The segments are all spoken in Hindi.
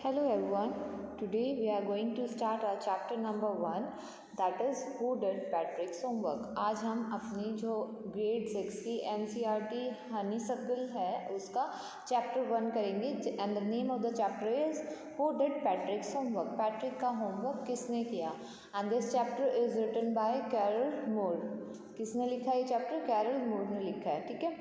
Hello everyone. Today we are going to start our chapter number 1, that is Who Did Patrick's Homework. आज हम अपनी जो grade 6 की NCERT Honeysuckle है उसका chapter 1 करेंगे and the name of the chapter is Who Did Patrick's Homework. Patrick का होमवर्क किसने किया? And this chapter is written by Carol Moore. किसने लिखा है ये चैप्टर? कैरल मूर ने लिखा है. ठीक है,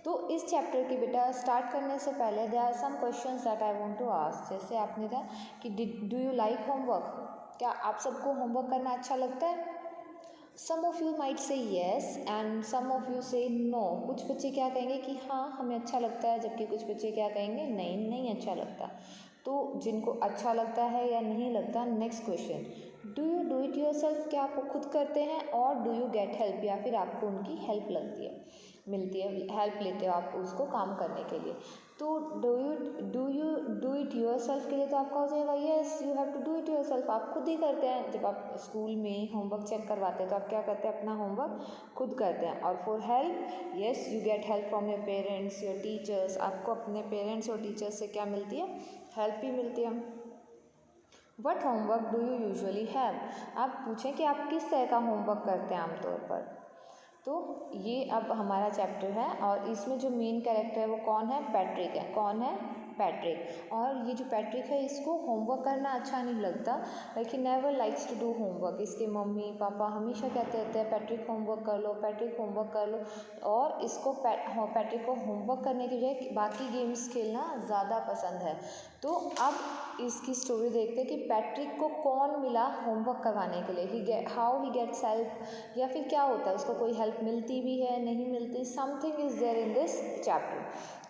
तो इस चैप्टर की बेटा स्टार्ट करने से पहले there are some questions that I want to ask. जैसे आपने कहा कि डू यू लाइक होमवर्क, क्या आप सबको होमवर्क करना अच्छा लगता है? Some of you might say yes and some of you say no. कुछ बच्चे क्या कहेंगे कि हाँ हमें अच्छा लगता है, जबकि कुछ बच्चे क्या कहेंगे नहीं नहीं अच्छा लगता. तो जिनको अच्छा लगता है या नहीं लगता, next question, do you do it yourself, क्या आप वो खुद करते हैं, और डू यू गेट हेल्प, या फिर आपको उनकी हेल्प लगती है, मिलती है, हेल्प लेते हो आप उसको काम करने के लिए. तो do you do it yourself के लिए तो आपका हो जाएगा yes, you have to do it yourself, आप खुद ही करते हैं. जब आप स्कूल में होमवर्क चेक करवाते हैं तो आप क्या करते हैं, अपना होमवर्क खुद करते हैं. और for help, yes you get help from your parents, your teachers, आपको अपने पेरेंट्स और टीचर्स से क्या मिलती है, हेल्प ही मिलती है. What homework do you usually have, आप पूछें कि आप किस तरह का होमवर्क करते हैं आमतौर पर. तो ये अब हमारा चैप्टर है और इसमें जो मेन कैरेक्टर है वो कौन है, पैट्रिक है. कौन है, पैट्रिक. और ये जो पैट्रिक है इसको होमवर्क करना अच्छा नहीं लगता, like he never likes to do homework. इसके मम्मी पापा हमेशा कहते रहते हैं पैट्रिक होमवर्क कर लो, पैट्रिक होमवर्क कर लो. और इसको पैट्रिक को होमवर्क करने की बजाय बाकी गेम्स खेलना ज़्यादा पसंद है. तो अब इसकी स्टोरी देखते हैं कि पैट्रिक को कौन मिला होमवर्क करवाने के लिए, हाउ ही गेट्स हेल्प, या फिर क्या होता है उसको कोई हेल्प मिलती भी है नहीं मिलती, something is there in this chapter.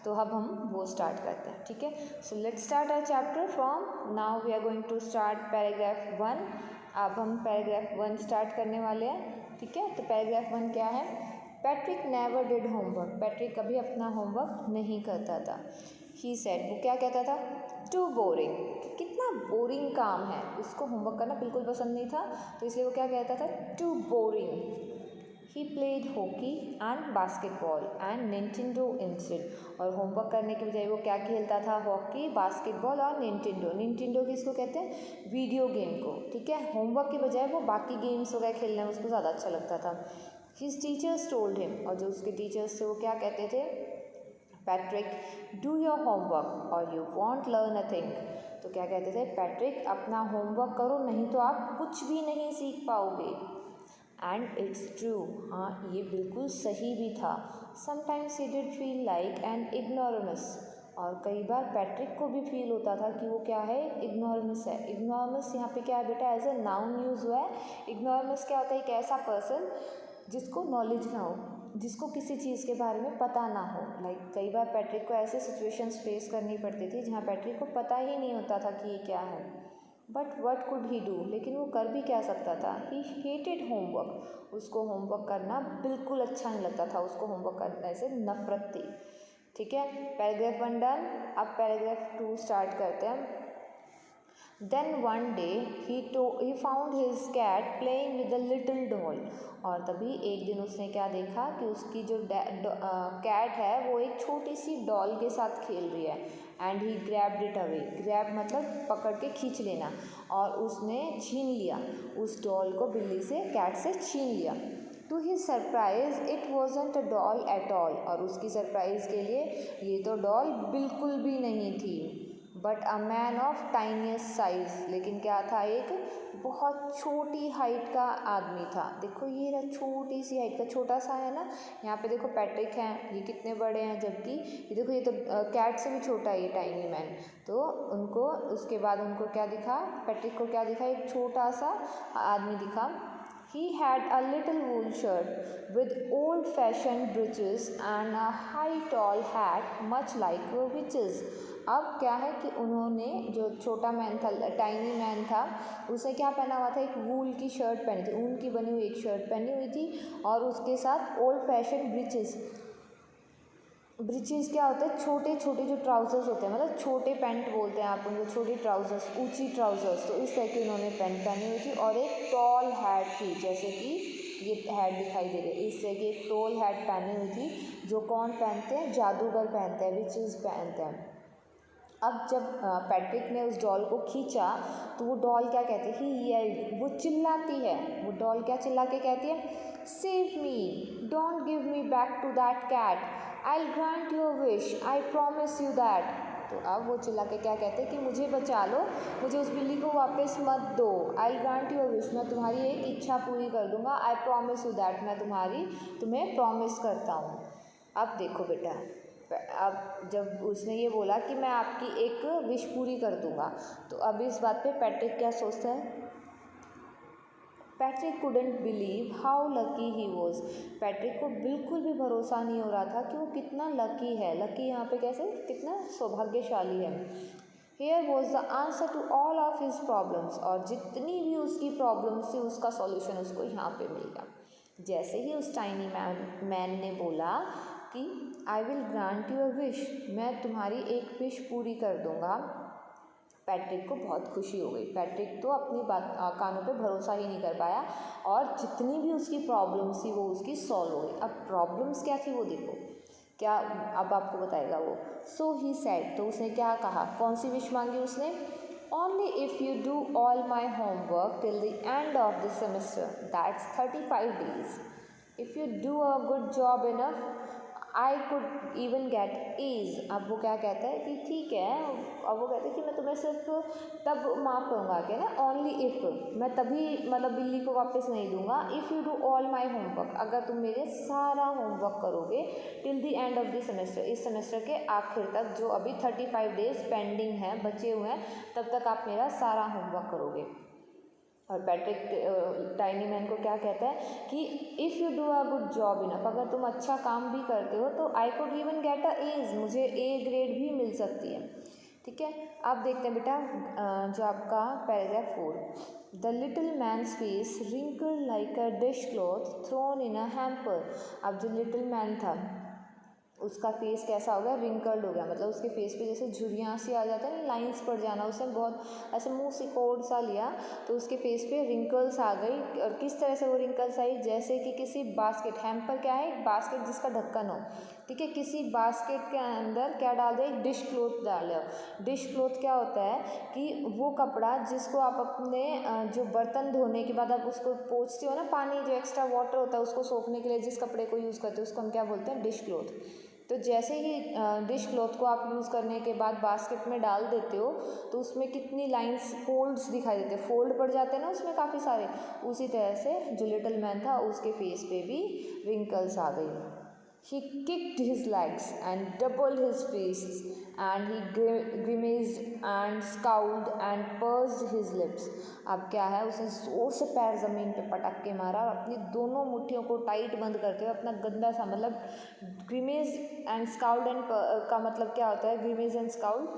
तो अब हम वो स्टार्ट करते हैं. ठीक है, so let's start our chapter from now. We are going to start paragraph 1. अब हम पैराग्राफ 1 स्टार्ट करने वाले हैं. ठीक है, तो पैराग्राफ 1 क्या है, Patrick never did homework, Patrick कभी अपना होमवर्क नहीं करता था. ही सेड, वो क्या कहता था, टू बोरिंग, कितना बोरिंग काम है, उसको होमवर्क करना बिल्कुल पसंद नहीं था, तो इसलिए वो क्या कहता था, too boring. He played hockey and basketball and Nintendo instead, और होमवर्क करने के बजाय वो क्या खेलता था, हॉकी, बास्केटबॉल और निंटेंडो. निंटेंडो किसको कहते हैं, वीडियो गेम को. ठीक है, होमवर्क के बजाय वो बाकी गेम्स वगैरह खेलने में उसको ज़्यादा अच्छा लगता था. हिज टीचर्स टोल्ड हिम, और जो उसके टीचर्स थे वो क्या कहते थे, पैट्रिक डू योर होमवर्क और you want learn a thing. तो क्या कहते थे, पैट्रिक अपना होमवर्क करो नहीं तो आप कुछ भी नहीं सीख पाओगे. एंड इट्स ट्रू, हाँ ये बिल्कुल सही भी था. Sometimes he did feel like an ignoramus, और कई बार पैट्रिक को भी फील होता था कि वो क्या है, इग्नोरमस है. इग्नोरमस यहाँ पे क्या है बेटा, एज ए नाउन यूज़ हुआ है. इग्नोरमस क्या होता है, एक ऐसा पर्सन जिसको नॉलेज ना हो, जिसको किसी चीज़ के बारे में पता ना हो. लाइक कई बार पैट्रिक को ऐसे सिचुएशंस फेस करनी पड़ती थी जहाँ पैट्रिक को पता ही नहीं होता था कि ये क्या है. But what could he do, लेकिन वो कर भी क्या सकता था, ही हेटेड होमवर्क, उसको होमवर्क करना बिल्कुल अच्छा नहीं लगता था, उसको होमवर्क करने से नफरत थी. ठीक है, पैराग्राफ 1 डन. अब पैराग्राफ 2 स्टार्ट करते हैं. Then one day he found his cat playing with a little doll, और तभी एक दिन उसने क्या देखा कि उसकी जो कैट है वो एक छोटी सी डॉल के साथ खेल रही है. And he grabbed it away, grab मतलब पकड़ के खींच लेना, और उसने छीन लिया उस डॉल को, बिल्ली से, कैट से छीन लिया. To his surprise it wasn't a doll at all, और उसकी सरप्राइज़ के लिए ये तो डॉल बिल्कुल भी नहीं थी. But a man of tiniest size, लेकिन क्या था, एक बहुत छोटी हाइट का आदमी था. देखो ये रहा छोटी सी हाइट का, छोटा सा है ना. यहाँ पे देखो पैट्रिक हैं, ये कितने बड़े हैं, जबकि ये देखो ये तो कैट से भी छोटा है ये टाइनी मैन. तो उनको उसके बाद उनको क्या दिखा, पैट्रिक को क्या दिखा, एक छोटा सा आदमी दिखा. He had a little wool shirt with old-fashioned breeches and a high tall hat much like a witch's. अब क्या है कि उन्होंने, जो छोटा मैन था, टाइनी मैन था, उसे क्या पहना हुआ था, एक वूल की शर्ट पहनी थी, ऊन की बनी हुई एक शर्ट पहनी हुई थी, और उसके साथ ओल्ड फैशन ब्रीचेस. ब्रीचेस क्या होता है, छोटे छोटे जो ट्राउजर्स होते हैं, मतलब छोटे पैंट बोलते हैं आप उनको, छोटे ट्राउजर्स, ऊंची ट्राउजर्स. तो इस तरह की उन्होंने पैंट पहनी हुई थी, और एक टॉल हैट थी, जैसे कि ये हैट दिखाई दे रही है, इस तरह की एक टॉल हैट पहनी हुई थी, जो कौन पहनते हैं, जादूगर पहनते हैं, विचेस पहनते हैं. अब जब पैट्रिक ने उस डॉल को खींचा तो वो डॉल क्या कहती है, ही येल्ड, वो चिल्लाती है। वो डॉल क्या चिल्ला के कहती है, save me, don't give me back to that cat, I will grant your wish, I promise you that. तो अब वो चिल्ला के क्या कहते हैं कि मुझे बचा लो, मुझे उस बिल्ली को वापस मत दो, आई विल ग्रांट योर विश, मैं तुम्हारी एक इच्छा पूरी कर दूंगा, आई प्रॉमिस यू दैट, मैं तुम्हें प्रॉमिस करता हूँ। अब देखो बेटा, अब जब उसने ये बोला कि मैं आपकी एक विश पूरी कर दूंगा, तो अब इस बात पे पैट्रिक क्या सोचता है, Patrick couldn't believe how lucky he was. Patrick को बिल्कुल भी भरोसा नहीं हो रहा था कि वो कितना लकी है। लकी यहाँ पे कैसे, कितना सौभाग्यशाली है। Here was the answer to all of his problems, और जितनी भी उसकी प्रॉब्लम्स थी उसका सॉल्यूशन उसको यहाँ पे मिल गया। जैसे ही उस टाइनी मैन ने बोला कि I will grant your wish, मैं तुम्हारी एक विश पूरी कर दूंगा, पैट्रिक को बहुत खुशी हो गई। पैट्रिक तो अपनी कानों पे भरोसा ही नहीं कर पाया, और जितनी भी उसकी प्रॉब्लम्स थी वो उसकी सॉल्व हो गई। अब प्रॉब्लम्स क्या थी वो देखो, क्या अब आपको बताएगा वो। सो ही सेड, तो उसने क्या कहा, कौन सी विश मांगी उसने, only if you do all my homework till the end of the semester, that's 35 days, if you do a good job enough I could even get A's. अब वो क्या कहता है कि ठीक है, अब वो कहते हैं कि मैं तुम्हें सिर्फ तब माफ़ करूँगा, क्या ना, ओनली इफ़, मैं तभी मतलब बिल्ली को वापस नहीं दूंगा, if you do all my homework, अगर तुम मेरे सारा होमवर्क करोगे till the end of the semester, इस सेमेस्टर के आखिर तक, जो अभी 35 days पेंडिंग है, बचे हुए हैं, तब तक आप मेरा सारा होमवर्क करोगे। और पैट्रिक टाइनी मैन को क्या कहता है कि if you do a good job enough, अगर तुम अच्छा काम भी करते हो तो I could even get a A's, मुझे ए ग्रेड भी मिल सकती है। ठीक है, अब देखते हैं बेटा जो आपका paragraph 4, the little man's face wrinkle like a dishcloth thrown in a hamper. अब जो लिटिल मैन था उसका फेस कैसा हो गया, रिंकल्ड हो गया, मतलब उसके फेस पे जैसे झुर्रियाँ सी आ जाते हैं ना, लाइंस पड़ जाना, उसने बहुत ऐसे मुंह से कोड सा लिया तो उसके फेस पे रिंकल्स आ गई। और किस तरह से वो रिंकल्स आई, जैसे कि किसी बास्केट, हैम्पर क्या है, एक बास्केट जिसका ढक्कन हो, ठीक है, किसी बास्केट के अंदर क्या डाल दो, एक डिश क्लॉथ डाल दो। डिश क्लॉथ क्या होता है कि वो कपड़ा जिसको आप अपने जो बर्तन धोने के बाद आप उसको पोंछते हो ना, पानी जो एक्स्ट्रा वाटर होता है उसको सोखने के लिए जिस कपड़े को यूज़ करते हो उसको हम क्या बोलते हैं, डिश क्लॉथ। तो जैसे ही डिश क्लॉथ को आप यूज़ करने के बाद बास्केट में डाल देते हो तो उसमें कितनी लाइंस, फोल्ड्स दिखाई देते हैं, फोल्ड पड़ जाते हैं ना उसमें काफ़ी सारे, उसी तरह से जो लिटिल मैन था उसके फेस पे भी रिंकल्स आ गई। He kicked his legs and doubled his fists, and he grimaced and scowled and pursed his lips. अब क्या है, उसने जोर से पैर ज़मीन पे पटक के मारा और अपनी दोनों मुट्ठियों को टाइट बंद करते हुए अपना गंदा सा, मतलब ग्रिमेज एंड स्काउल्ड एंड का मतलब क्या होता है, ग्रिमेज एंड स्काउल्ड,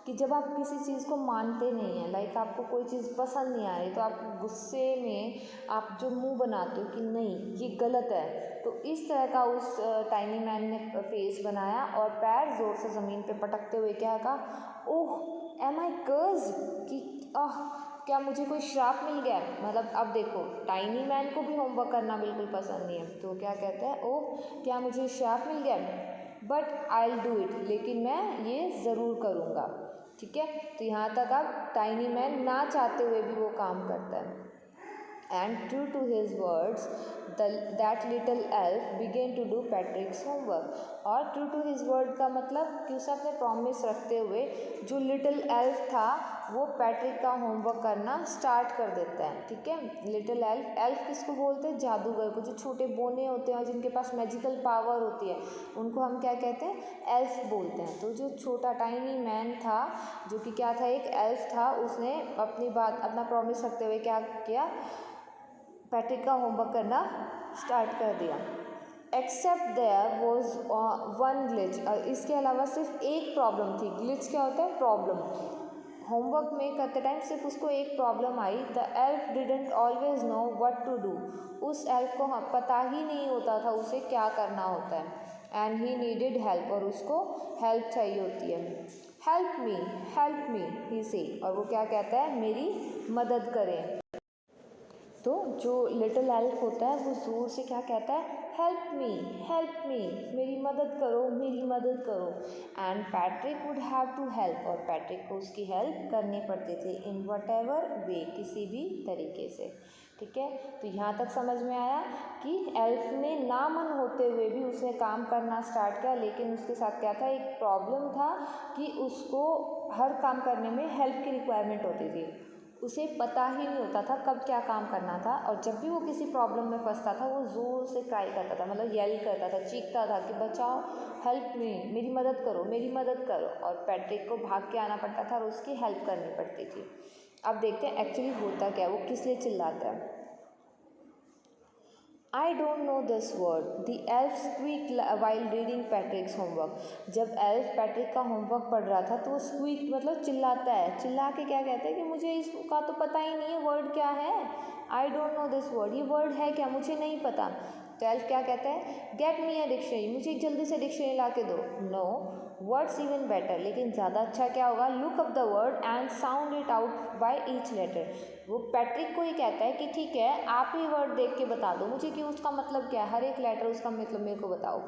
कि जब आप किसी चीज़ को मानते नहीं हैं, लाइक आपको कोई चीज़ पसंद नहीं आ रही तो आप गुस्से में आप जो मुंह बनाते हो कि नहीं ये गलत है, तो इस तरह का उस टाइनी मैन ने फेस बनाया और पैर ज़ोर से ज़मीन पे पटकते हुए क्या कहा, ओह एम आई कर्ज, कि क्या मुझे कोई श्राप मिल गया। मतलब अब देखो टाइनी मैन को भी होमवर्क करना बिल्कुल पसंद नहीं है, तो क्या कहता है, ओह क्या मुझे श्राप मिल गया, but I will do it, लेकिन मैं ये ज़रूर करूँगा। ठीक है, तो यहाँ तक अब टाइनी मैन ना चाहते हुए भी वो काम करता है। And true to his words, that little elf began to do Patrick's homework. और true to his word का मतलब कि उसे अपने प्रॉमिस रखते हुए जो लिटिल एल्फ था वो पैट्रिक का होमवर्क करना स्टार्ट कर देता है। ठीक है, लिटिल एल्फ, एल्फ किसको बोलते हैं, जादूगर को, जो छोटे बोने होते हैं और जिनके पास मैजिकल पावर होती है उनको हम क्या कहते हैं, एल्फ बोलते हैं। तो जो छोटा टाइनी मैन था जो कि क्या था, एक एल्फ था, उसने अपना प्रॉमिस रखते हुए क्या किया, पैट्रिक का होमवर्क करना स्टार्ट कर दिया। Except there was one glitch, और इसके अलावा सिर्फ एक प्रॉब्लम थी। ग्लिच क्या होता है, प्रॉब्लम। होमवर्क में करते टाइम सिर्फ उसको एक प्रॉब्लम आई, the elf didn't always know what to do, उस एल्फ को पता ही नहीं होता था उसे क्या करना होता है। एंड ही नीडेड हेल्प, और उसको हेल्प चाहिए होती है। हेल्प मी ही से, और वो क्या कहता है, मेरी मदद करें। तो जो लिटिल एल्फ होता है वो ज़ोर से क्या कहता है, हेल्प मी, मेरी मदद करो, मेरी मदद करो। And Patrick would have to help, और पैट्रिक को उसकी हेल्प करनी पड़ती थी इन वट एवर वे, किसी भी तरीके से। ठीक है, तो यहाँ तक समझ में आया कि एल्फ ने ना मन होते हुए भी उसने काम करना स्टार्ट किया, लेकिन उसके साथ क्या था, एक प्रॉब्लम था कि उसको हर काम करने में हेल्प की रिक्वायरमेंट होती थी। उसे पता ही नहीं होता था कब क्या काम करना था, और जब भी वो किसी प्रॉब्लम में फंसता था वो ज़ोर से क्राई करता था, मतलब येल करता था, चीखता था कि बचाओ, हेल्प मी, मेरी मदद करो, मेरी मदद करो। और पैट्रिक को भाग के आना पड़ता था और उसकी हेल्प करनी पड़ती थी। अब देखते हैं एक्चुअली होता क्या है, वो किस लिए चिल्लाता है। I don't know this word. The elf squeaked while reading Patrick's homework. जब एल्फ पैट्रिक का होमवर्क पढ़ रहा था तो वो स्क्वीक मतलब चिल्लाता है, चिल्ला के क्या कहता है कि मुझे इसका तो पता ही नहीं है, वर्ड क्या है, I don't know this word, ये वर्ड है क्या, मुझे नहीं पता। तो एल्फ क्या कहता है, गेट मी अ डिक्शनरी, मुझे जल्दी से डिक्शनरी ला के दो। नो वर्ड्स इवन बेटर, लेकिन ज़्यादा अच्छा क्या होगा, look up the word and sound it out by each letter. वो पैट्रिक को ही कहता है कि ठीक है, आप ही वर्ड देख के बता दो मुझे कि उसका मतलब क्या है, हर एक लेटर उसका मतलब मेरे को बताओ।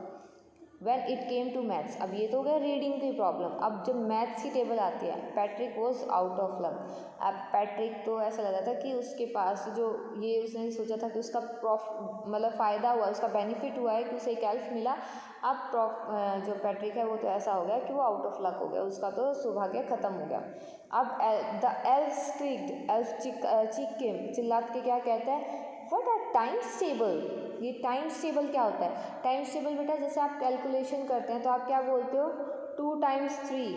When it came to maths, अब ये तो हो गया रीडिंग की प्रॉब्लम। अब जब मैथ्स की टेबल आती है, Patrick was out of luck. अब पैट्रिक तो ऐसा लगा था कि उसके पास जो ये उसने सोचा था कि उसका मतलब फ़ायदा हुआ, उसका बेनिफिट हुआ है कि उसे एक एल्फ मिला। अब जो पैट्रिक है वो तो ऐसा हो गया कि वो आउट ऑफ लक हो गया, उसका तो सौभाग्य ख़त्म हो गया। अब द एल्फ स्क्रीक्ड, एल्फ चीख के चिल्ला के क्या कहता है, व्हाट आर टाइम्स टेबल। ये टाइम्स टेबल क्या होता है, टाइम्स टेबल बेटा जैसे आप कैलकुलेशन करते हैं तो आप क्या बोलते हो, 2 × 3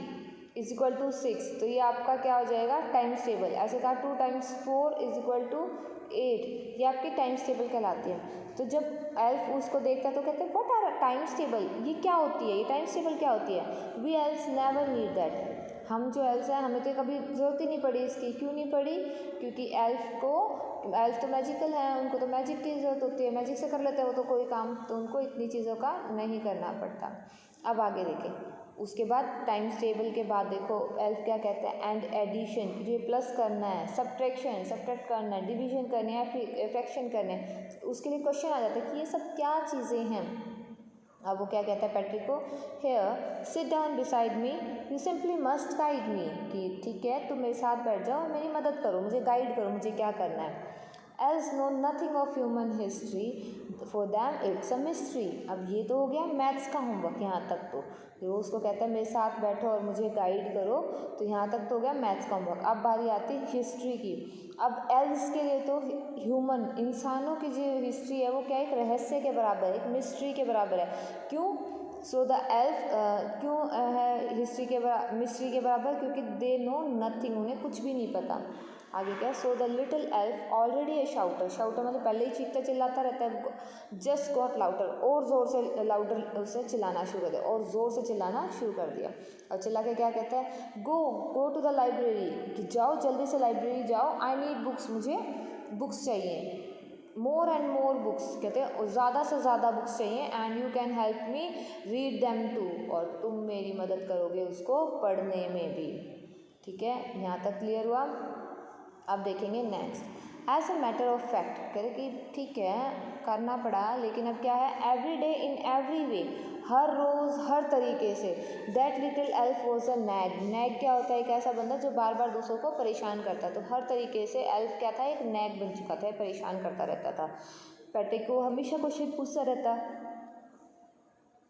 = 6, तो ये आपका क्या हो जाएगा, टाइम्स टेबल। ऐसे कहा 2 × 4 = 8, ये आपकी टाइम्स टेबल कहलाती है। तो जब एल्फ उसको देखता है तो कहते हैं व्हाट आर टाइम्स टेबल, ये क्या होती है, ये टाइम्स टेबल क्या होती है। We elves never need that, हम जो एल्फ हैं हमें तो कभी ज़रूरत ही नहीं पड़ी इसकी। क्यों नहीं पड़ी, क्योंकि एल्फ तो मैजिकल हैं, उनको तो मैजिक की ज़रूरत होती है, मैजिक से कर लेते हैं वो तो कोई काम, तो उनको इतनी चीज़ों का नहीं करना पड़ता। अब आगे देखें, उसके बाद टाइम्स टेबल के बाद देखो एल्फ क्या कहते हैं, एंड एडिशन, ये प्लस करना है, सब्ट्रैक्शन सब्ट्रैक्ट करना है, डिवीजन करनी है, फ्रैक्शन करने हैं, उसके लिए क्वेश्चन आ जाता है कि ये सब क्या चीज़ें हैं। अब वो क्या कहता है पैट्रिक को, here sit down beside me, you simply must guide me, कि ठीक है तुम मेरे साथ बैठ जाओ, मेरी मदद करो, मुझे गाइड करो, मुझे क्या करना है। Elves know nothing of human history, for them it's a mystery. अब ये तो हो गया मैथ्स का होमवर्क, यहाँ तक तो वो उसको कहता है मेरे साथ बैठो और मुझे गाइड करो, तो यहाँ तक तो हो गया मैथ्स का होमवर्क। अब बारी आती है हिस्ट्री की। अब एल्स के लिए तो ह्यूमन इंसानों की जो हिस्ट्री है वो क्या एक रहस्य के बराबर है, एक मिस्ट्री के बराबर है। क्यों, सो द एल्फ क्यों है हिस्ट्री के मिस्ट्री के बराबर, क्योंकि दे नो नथिंग, उन्हें कुछ भी नहीं पता। आगे क्या, so the little elf already ए शाउटर, शाउटर मतलब पहले ही चीखता चिल्लाता रहता है, जस्ट गॉट लाउडर, और ज़ोर से लाउडर उसे चिल्लाना शुरू कर दिया, और ज़ोर से चिल्लाना शुरू कर दिया। और चिल्ला के क्या कहता है, गो टू द लाइब्रेरी, कि जाओ जल्दी से लाइब्रेरी जाओ, आई नीड बुक्स, मुझे बुक्स चाहिए, मोर एंड मोर बुक्स, कहते हैं ज़्यादा से ज़्यादा बुक्स चाहिए, and you can help me read them too, और तुम मेरी मदद करोगे उसको पढ़ने में भी। ठीक है, यहाँ तक क्लियर हुआ। अब देखेंगे next, as a matter of fact, कह रहे कि ठीक है करना पड़ा, लेकिन अब क्या है, every day in every way, हर रोज़ हर तरीके से, that little elf was a nag, nag क्या होता है, एक ऐसा बंदा जो बार बार दूसरों को परेशान करता है, तो हर तरीके से एल्फ क्या था, एक नैग बन चुका था, परेशान करता रहता था। पैट्रिक को हमेशा क्वेश्चन पूछता रहता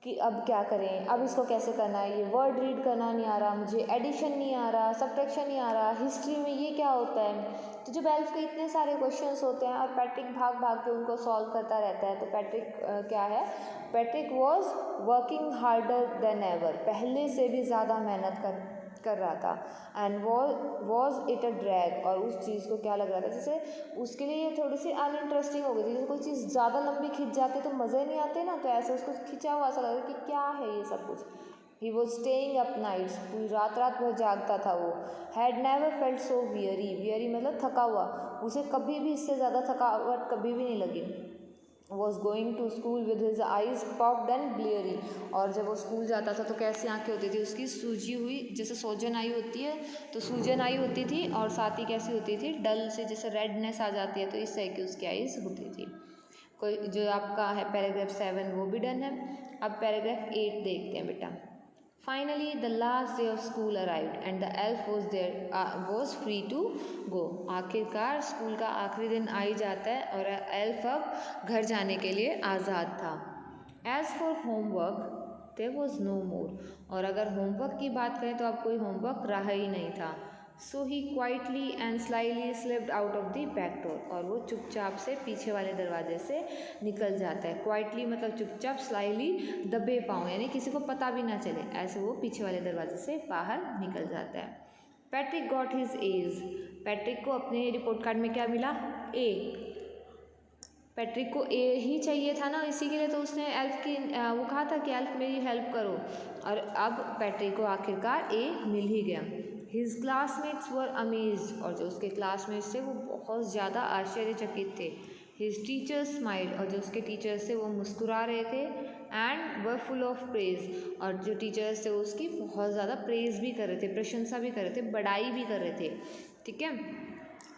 कि अब क्या करें, अब इसको कैसे करना है, ये वर्ड रीड करना नहीं आ रहा मुझे, एडिशन नहीं आ रहा, सब्ट्रैक्शन नहीं आ रहा, हिस्ट्री में ये क्या होता है। तो जब एल्फ के इतने सारे क्वेश्चंस होते हैं और पैट्रिक भाग भाग के उनको सॉल्व करता रहता है, तो पैट्रिक क्या है, Patrick was working harder than ever, पहले से भी ज़्यादा मेहनत कर रहा था, and was it a drag, और उस चीज़ को क्या लग रहा था, जैसे उसके लिए ये थोड़ी सी अनइंटरेस्टिंग हो गई थी, जैसे कोई चीज़ ज़्यादा लंबी खिंच जाती तो मज़े नहीं आते ना, तो ऐसे उसको खिंचा हुआ ऐसा लग रहा कि क्या है ये सब कुछ। He was staying up nights, पूरी रात रात भर जागता था वो। Had never felt so weary, weary मतलब थका हुआ, उसे कभी भी इससे ज़्यादा थकावट कभी भी नहीं लगी। Was going to school with his eyes popped and glary, और जब वो स्कूल जाता था तो कैसी आंखें होती थी उसकी, सूजी हुई, जैसे सोजन आई होती है तो सूजन आई होती थी, और साथ ही कैसी होती थी, डल से, जैसे रेडनेस आ जाती है तो इस तरह की उसकी आइज होती थी। कोई जो आपका है पैराग्राफ 7 वो भी डन है। अब पैराग्राफ 8 देखते हैं बेटा। Finally, the last day of school arrived and the elf was free to go. आखिरकार स्कूल का आखिरी दिन आ ही जाता है और एल्फ अब घर जाने के लिए आज़ाद था। As for homework, there was no more. और अगर होमवर्क की बात करें तो अब कोई होमवर्क रहा ही नहीं था। So he quietly and slyly slipped out of the back door. और वो चुपचाप से पीछे वाले दरवाजे से निकल जाता है। Quietly मतलब चुपचाप, slyly दबे पाँव, यानी किसी को पता भी ना चले, ऐसे वो पीछे वाले दरवाजे से बाहर निकल जाता है। Patrick got his A's. Patrick को अपने रिपोर्ट कार्ड में क्या मिला? A. पैट्रिक को ए ही चाहिए था ना, इसी के लिए तो उसने एल्फ की वो कहा था कि एल्फ मेरी हेल्प करो, और अब पैट्रिक को आखिरकार ए मिल ही गया। हिज क्लासमेट्स वर अमेज्ड, और जो उसके क्लासमेट्स थे वो बहुत ज़्यादा आश्चर्यचकित थे। हिज टीचर्स स्माइल्ड, और जो उसके टीचर्स थे वो मुस्कुरा रहे थे। And were full of praise, और जो टीचर्स थे उसकी बहुत ज़्यादा प्रेज भी कर रहे थे, प्रशंसा भी कर रहे थे, बड़ाई भी कर रहे थे। ठीक है,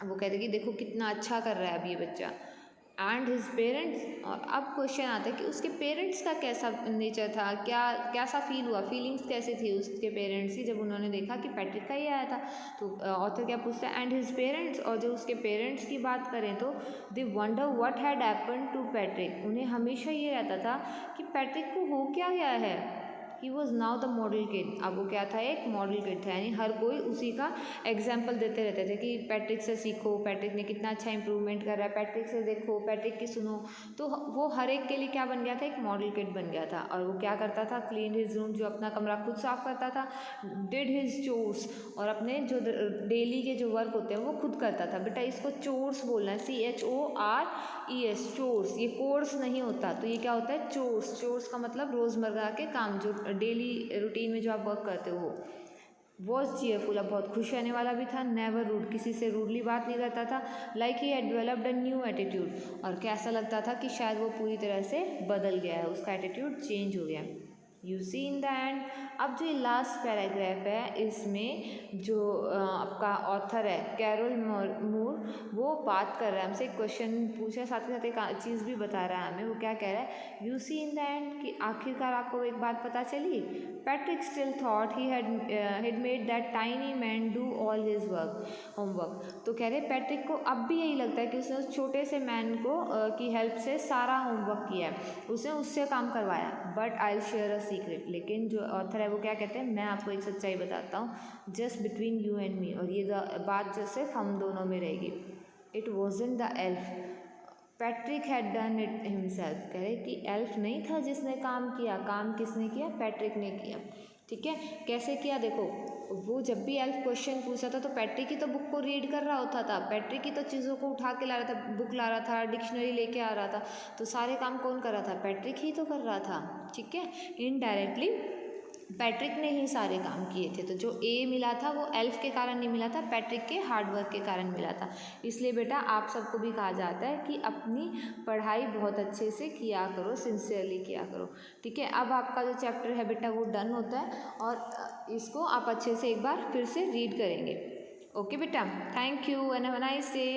वो कहते कि देखो कितना अच्छा कर रहा है अब ये बच्चा। एंड हिज पेरेंट्स, और अब क्वेश्चन आता है कि उसके पेरेंट्स का कैसा नेचर था, कैसा फील हुआ, फीलिंग्स कैसे थी उसके पेरेंट्स की जब उन्होंने देखा कि पैट्रिक का ही आया था। तो ऑथर क्या पूछता है, एंड हिज पेरेंट्स, और जो उसके पेरेंट्स की बात करें तो they wonder what had happened to Patrick, उन्हें हमेशा ये रहता था कि पैट्रिक को हो क्या गया है। He was now the model kid, अब वो क्या था, एक मॉडल किड था, यानी हर कोई उसी का एग्जाम्पल देते रहते थे कि पैट्रिक से सीखो, पैट्रिक ने कितना अच्छा इंप्रूवमेंट कर रहा है, पैट्रिक से देखो, पैट्रिक की सुनो। तो वो हर एक के लिए क्या बन गया था, एक मॉडल किड बन गया था। और वो क्या करता था, क्लीन हिज रूम, जो अपना कमरा खुद साफ करता था, डिड हिज चोर्स, और अपने जो डेली के जो वर्क होते हैं वो खुद करता था। बेटा इसको चोर्स बोलना है, CHORES, चोर्स, ये कोर्स नहीं होता, तो ये क्या होता है, चोर्स। चोर्स का मतलब रोज़मर्रा के काम, जो डेली रूटीन में जो आप वर्क करते हो। वॉज चीयरफुल, अब बहुत खुश रहने वाला भी था। नेवर रूड, किसी से रूडली बात नहीं करता था। Like he had developed a new attitude, और कैसा लगता था कि शायद वो पूरी तरह से बदल गया है, उसका एटीट्यूड चेंज हो गया। You see in the end. अब जो ये लास्ट पैराग्राफ है इसमें जो आपका ऑथर है कैरोल मूर, वो बात कर रहा है हमसे, क्वेश्चन पूछा है, साथ ही साथ एक चीज़ भी बता रहा है हमें। वो क्या कह रहा है, you see in the end, कि आखिरकार आपको एक बात पता चली, Patrick still thought he had made that tiny man do all his homework. तो कह रहे पैट्रिक को अब भी यही लगता है कि उसने उस छोटे से मैन को की हेल्प से सारा होमवर्क किया है, उसने उससे काम करवाया। But I will share a secret, लेकिन जो ऑथर है वो क्या कहते हैं, मैं आपको एक सच्चाई बताता हूँ, just between you and me, और ये बात जो सिर्फ हम दोनों में रहेगी। It wasn't the elf, Patrick had done it himself. कह रहे कि एल्फ नहीं था जिसने काम किया, काम किसने किया, पैट्रिक ने किया। ठीक है, कैसे किया, देखो वो जब भी एल्फ क्वेश्चन पूछा था तो पैट्रिक ही तो बुक को रीड कर रहा होता था, पैट्रिक ही तो चीज़ों को उठा के ला रहा था, बुक ला रहा था, डिक्शनरी लेके आ रहा था, तो सारे काम कौन कर रहा था, पैट्रिक ही तो कर रहा था। ठीक है, इनडायरेक्टली पैट्रिक ने ही सारे काम किए थे। तो जो ए मिला था वो एल्फ के कारण नहीं मिला था, पैट्रिक के हार्डवर्क के कारण मिला था। इसलिए बेटा आप सबको भी कहा जाता है कि अपनी पढ़ाई बहुत अच्छे से किया करो, सिंसियरली किया करो। ठीक है, अब आपका जो चैप्टर है बेटा वो डन होता है, और इसको आप अच्छे से एक बार फिर से रीड करेंगे। ओके बेटा, thank you and have a nice day.